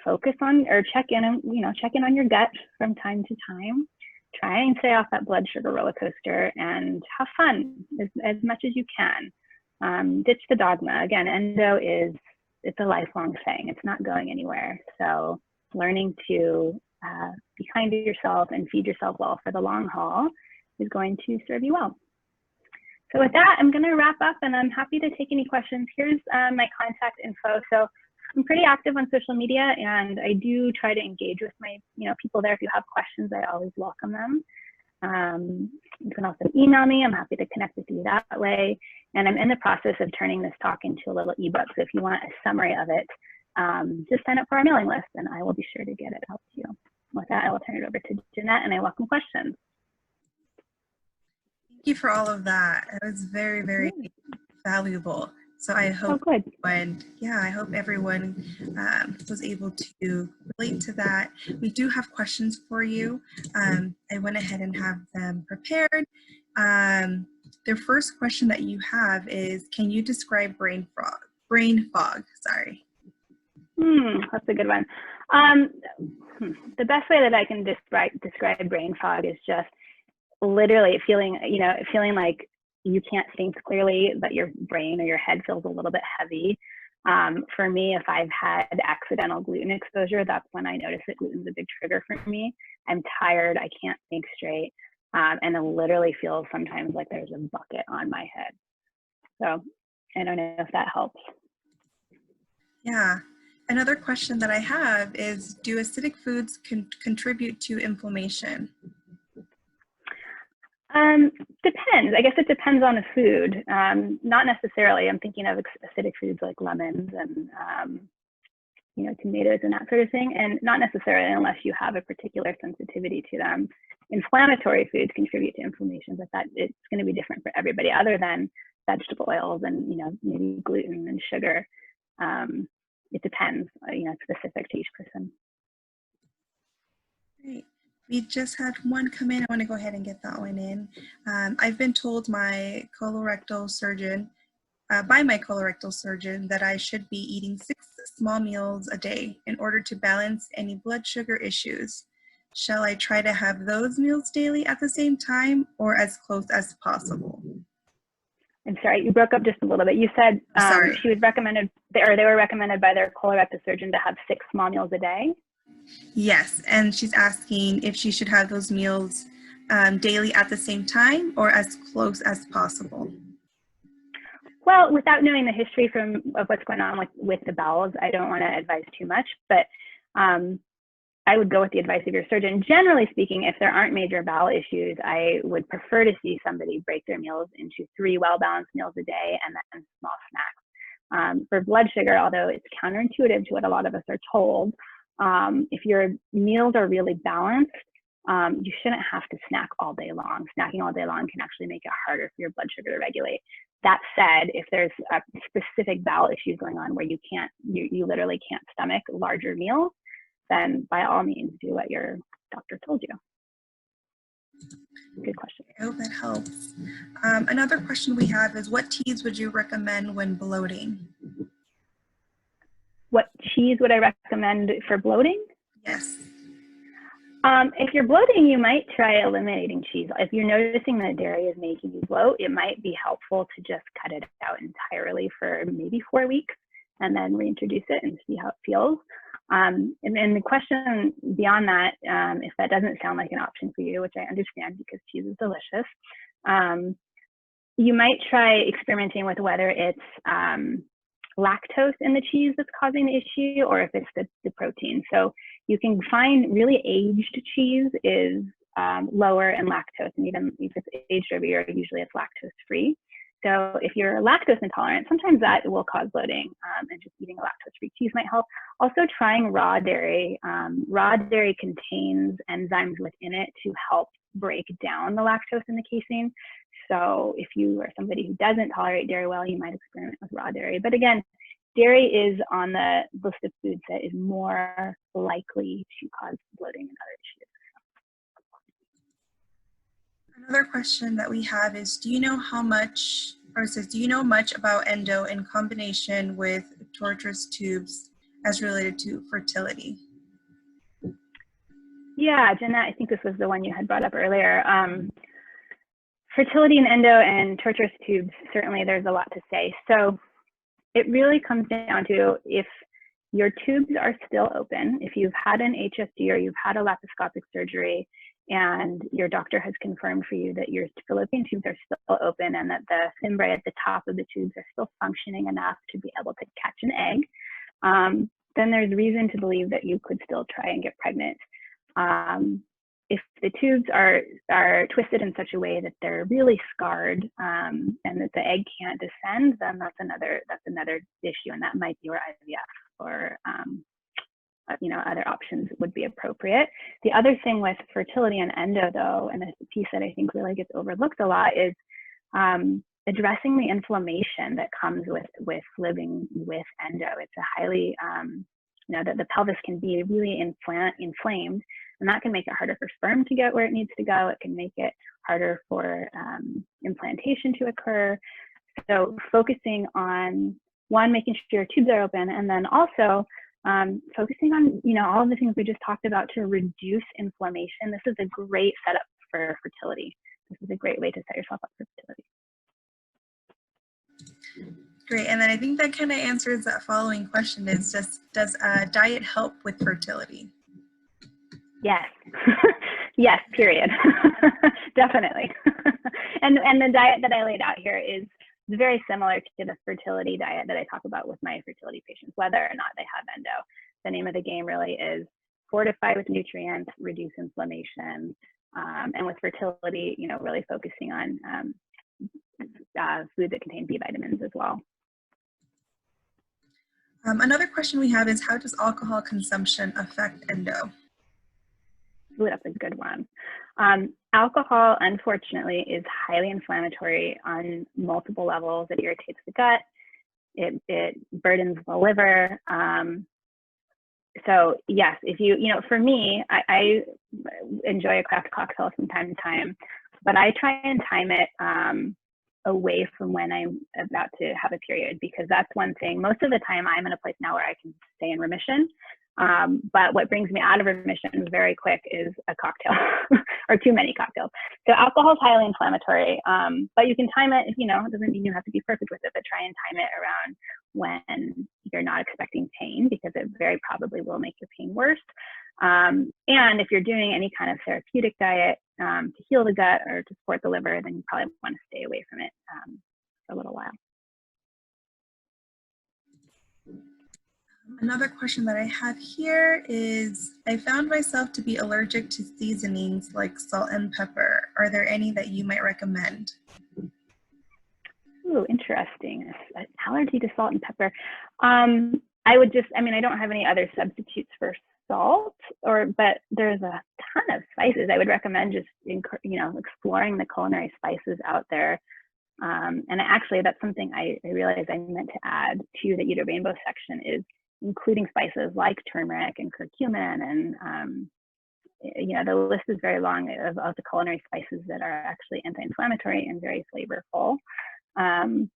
Focus on, or check in on your gut from time to time. Try and stay off that blood sugar roller coaster and have fun as much as you can. Ditch the dogma. Again, endo it's a lifelong thing. It's not going anywhere. So learning to be kind to yourself and feed yourself well for the long haul is going to serve you well. So with that, I'm going to wrap up, and I'm happy to take any questions. Here's my contact info. So I'm pretty active on social media, and I do try to engage with my people there. If you have questions, I always welcome them. You can also email me. I'm happy to connect with you that way. And I'm in the process of turning this talk into a little ebook. So if you want a summary of it, just sign up for our mailing list, and I will be sure to get it out to you. With that, I will turn it over to Jeanette, and I welcome questions. Thank you for all of that. It was very, very valuable. So I hope I hope everyone was able to relate to that. We do have questions for you. I went ahead and have them prepared. The first question that you have is, can you describe brain fog? Sorry. That's a good one. The best way that I can describe brain fog is just literally feeling like you can't think clearly, but your brain or your head feels a little bit heavy. For me, if I've had accidental gluten exposure, that's when I notice that gluten's a big trigger for me. I'm tired, I can't think straight, and it literally feels sometimes like there's a bucket on my head. So I don't know if that helps. Yeah. Another question that I have is, do acidic foods contribute to inflammation? Depends. I guess it depends on the food. Not necessarily. I'm thinking of acidic foods like lemons and tomatoes and that sort of thing, and not necessarily unless you have a particular sensitivity to them. Inflammatory foods contribute to inflammation, but that it's going to be different for everybody, other than vegetable oils and maybe gluten and sugar. It depends. It's specific to each person. Great. We just had one come in. I want to go ahead and get that one in. I've been told by my colorectal surgeon that I should be eating 6 small meals a day in order to balance any blood sugar issues. Shall I try to have those meals daily at the same time or as close as possible? I'm sorry, you broke up just a little bit. You said Sorry. she was recommended, or they were recommended by their colorectal surgeon to have 6 small meals a day? Yes, and she's asking if she should have those meals daily at the same time or as close as possible. Well, without knowing the history of what's going on with the bowels, I don't want to advise too much, but I would go with the advice of your surgeon. Generally speaking, if there aren't major bowel issues, I would prefer to see somebody break their meals into 3 well-balanced meals a day and then small snacks. For blood sugar, although it's counterintuitive to what a lot of us are told, if your meals are really balanced, you shouldn't have to snack all day long. Snacking all day long can actually make it harder for your blood sugar to regulate. That said, if there's a specific bowel issues going on where you literally can't stomach larger meals, then by all means do what your doctor told you. Good question. I hope that helps. Another question we have is, what teas would you recommend when bloating? What cheese would I recommend for bloating? Yes. If you're bloating, you might try eliminating cheese. If you're noticing that dairy is making you bloat, it might be helpful to just cut it out entirely for maybe 4 weeks and then reintroduce it and see how it feels. And the question beyond that, if that doesn't sound like an option for you, which I understand because cheese is delicious, you might try experimenting with whether it's lactose in the cheese that's causing the issue or if it's the protein. So you can find really aged cheese is lower in lactose, and even if it's aged over a year, usually it's lactose free. So if you're lactose intolerant, sometimes that will cause bloating, and just eating a lactose-free cheese might help. Also trying raw dairy. Raw dairy contains enzymes within it to help break down the lactose in the casein. So if you are somebody who doesn't tolerate dairy well, you might experiment with raw dairy. But again, dairy is on the list of foods that is more likely to cause bloating and other issues. Another question that we have is, do you know much about Endo in combination with torturous tubes as related to fertility? Yeah, Jeanette, I think this was the one you had brought up earlier. Fertility and Endo and torturous tubes, certainly there's a lot to say. So it really comes down to if your tubes are still open, if you've had an HSD or you've had a laparoscopic surgery and your doctor has confirmed for you that your fallopian tubes are still open and that the fimbriae at the top of the tubes are still functioning enough to be able to catch an egg, then there's reason to believe that you could still try and get pregnant. If the tubes are twisted in such a way that they're really scarred and that the egg can't descend, then that's another issue, and that might be where IVF or other options would be appropriate. The other thing with fertility and Endo, though, and the piece that I think really gets overlooked a lot, is addressing the inflammation that comes with living with Endo. It's a highly the pelvis can be really inflamed, and that can make it harder for sperm to get where it needs to go. It can make it harder for implantation to occur. So focusing on, one, making sure your tubes are open, and then also focusing on all of the things we just talked about to reduce inflammation. This is a great setup for fertility. This is a great way to set yourself up for fertility. Great, and then I think that kind of answers that following question, is just, does diet help with fertility? Yes. Yes, period. Definitely. And the diet that I laid out here is very similar to the fertility diet that I talk about with my fertility patients, whether or not they have Endo. The name of the game really is fortify with nutrients, reduce inflammation, and with fertility, really focusing on foods that contain B vitamins as well. Another question we have is, how does alcohol consumption affect Endo? Ooh, that's a good one. Alcohol, unfortunately, is highly inflammatory on multiple levels. It irritates the gut. It burdens the liver. So yes, if for me, I enjoy a craft cocktail from time to time, but I try and time it away from when I'm about to have a period, because that's one thing. Most of the time I'm in a place now where I can stay in remission. But what brings me out of remission very quick is a cocktail or too many cocktails. So alcohol is highly inflammatory, but you can time it. You know, it doesn't mean you have to be perfect with it, but try and time it around when you're not expecting pain, because it very probably will make your pain worse. And if you're doing any kind of therapeutic diet to heal the gut or to support the liver, then you probably want to stay away from it for a little while. Another question that I have here is, I found myself to be allergic to seasonings like salt and pepper. Are there any that you might recommend? Ooh, interesting. An allergy to salt and pepper. I would just, I mean, I don't have any other substitutes for salt, but there's a ton of spices. I would recommend just, exploring the culinary spices out there. And actually, that's something I realized I meant to add to the Eat a Rainbow section, is including spices like turmeric and curcumin, and the list is very long of the culinary spices that are actually anti-inflammatory and very flavorful. And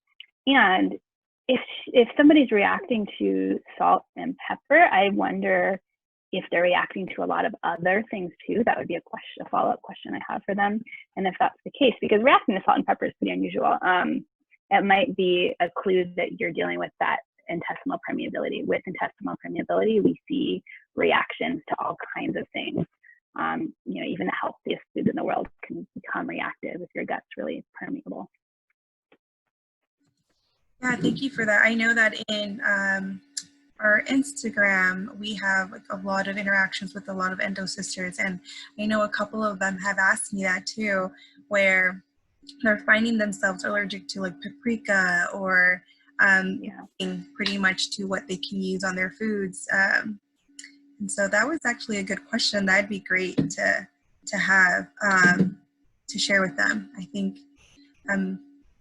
if somebody's reacting to salt and pepper, I wonder if they're reacting to a lot of other things too. That would be a follow-up question I have for them. And if that's the case, because reacting to salt and pepper is pretty unusual, it might be a clue that you're dealing with that intestinal permeability. With intestinal permeability, we see reactions to all kinds of things. Even the healthiest foods in the world can become reactive if your gut's really permeable. Yeah, thank you for that. I know that in our Instagram, we have a lot of interactions with a lot of Endo sisters, and I know a couple of them have asked me that too, where they're finding themselves allergic to like paprika or pretty much to what they can use on their foods. And so that was actually a good question. That'd be great to have to share with them. I think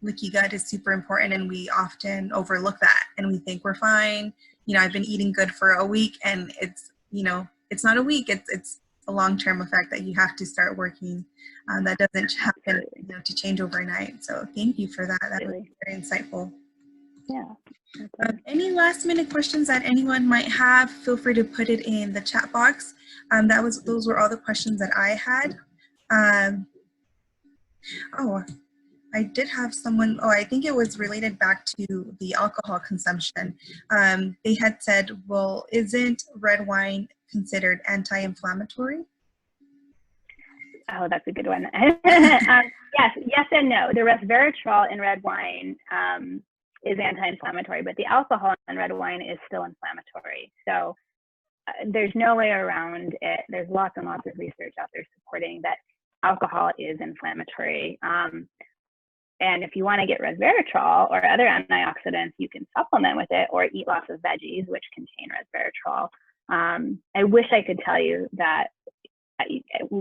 leaky gut is super important, and we often overlook that, and we think we're fine. I've been eating good for a week, and it's not a week. It's a long-term effect that you have to start working. That doesn't happen to change overnight. So thank you for that. That was very insightful. Yeah. Any last-minute questions that anyone might have, feel free to put it in the chat box. Those were all the questions that I had. I did have someone, I think it was related back to the alcohol consumption. They had said, well, isn't red wine considered anti-inflammatory? Oh, that's a good one. Yes and no. The resveratrol in red wine is anti-inflammatory, but the alcohol in red wine is still inflammatory. So there's no way around it. There's lots and lots of research out there supporting that alcohol is inflammatory. And if you want to get resveratrol or other antioxidants, you can supplement with it or eat lots of veggies, which contain resveratrol. I wish I could tell you that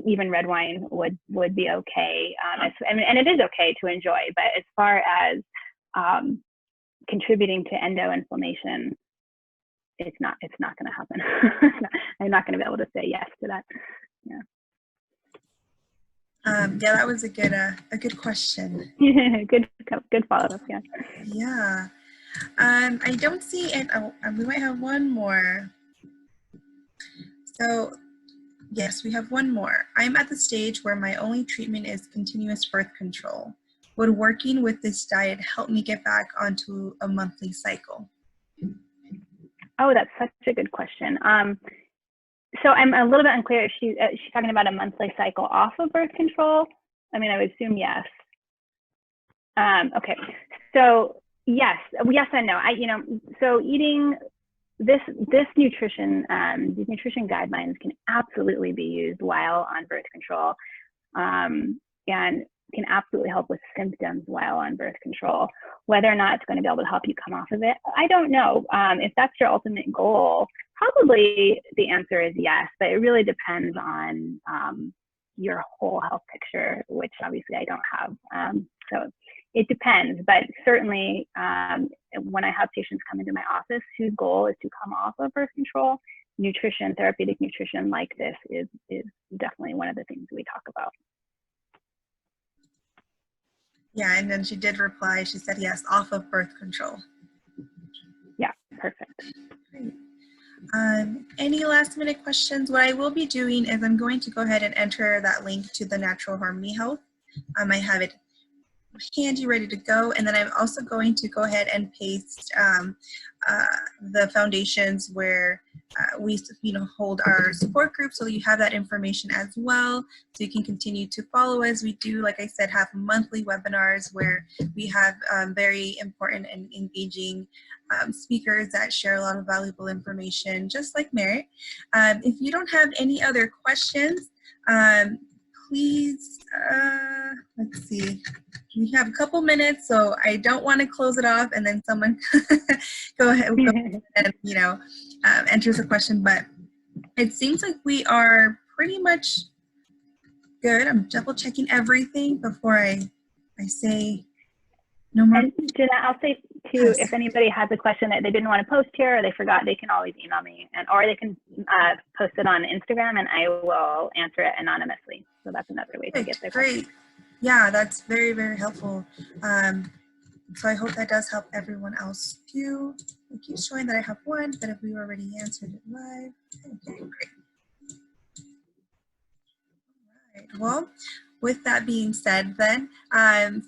even red wine would be okay. And it is okay to enjoy, but as far as contributing to endo inflammation, it's not going to happen. I'm not going to be able to say yes to that. Yeah. That was a good question. good follow-up. Yeah. Yeah. I don't see it. We might have one more. So yes, we have one more. I'm at the stage where my only treatment is continuous birth control. Would working with this diet help me get back onto a monthly cycle? Oh, that's such a good question. So I'm a little bit unclear if she's talking about a monthly cycle off of birth control. I mean, I would assume yes. Okay, so yes and no. So eating this nutrition, these nutrition guidelines can absolutely be used while on birth control, and can absolutely help with symptoms while on birth control. Whether or not it's going to be able to help you come off of it, I don't know. If that's your ultimate goal, probably the answer is yes, but it really depends on your whole health picture, which obviously I don't have. So it depends, but certainly when I have patients come into my office whose goal is to come off of birth control, nutrition, therapeutic nutrition like this is definitely one of the things we talk about. Yeah, and then she did reply, she said yes, off of birth control. Yeah, perfect. Great. any last minute questions, what I will be doing is I'm going to go ahead and enter that link to the Natural Harmony Health. I have it handy, ready to go. And then I'm also going to go ahead and paste the foundations where we hold our support group, so you have that information as well, so you can continue to follow us. We do, like I said, have monthly webinars where we have very important and engaging speakers that share a lot of valuable information, just like Merritt. If you don't have any other questions, please, let's see. We have a couple minutes, so I don't want to close it off and then someone go ahead and, enters a question, but it seems like we are pretty much good. I'm double checking everything before I say no more. And Jenna, I'll say too, if anybody has a question that they didn't want to post here or they forgot, they can always email me, or they can post it on Instagram and I will answer it anonymously. So that's another way to get their question. Great. Yeah, that's very, very helpful. So I hope that does help everyone else too. It keeps showing that I have one, but if we already answered it live, okay, great. All right, well, with that being said then,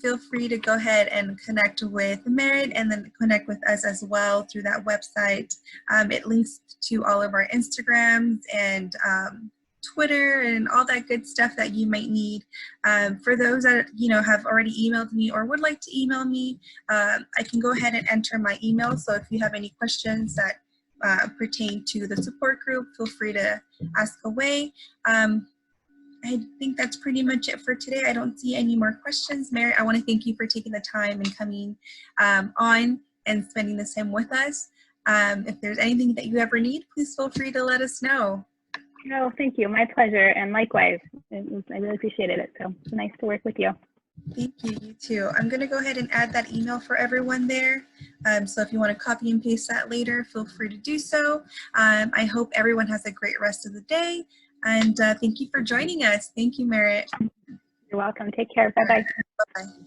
feel free to go ahead and connect with Merritt and then connect with us as well through that website. It links to all of our Instagrams and Twitter and all that good stuff that you might need. For those that have already emailed me or would like to email me, I can go ahead and enter my email. So if you have any questions that pertain to the support group, feel free to ask away. I think that's pretty much it for today. I don't see any more questions. Merritt, I want to thank you for taking the time and coming on and spending this time with us. If there's anything that you ever need, please feel free to let us know. No, thank you. My pleasure. And likewise, I really appreciated it. So it's nice to work with you. Thank you. You too. I'm going to go ahead and add that email for everyone there. So if you want to copy and paste that later, feel free to do so. I hope everyone has a great rest of the day. And thank you for joining us. Thank you, Merritt. You're welcome. Take care. Bye-bye. Bye-bye.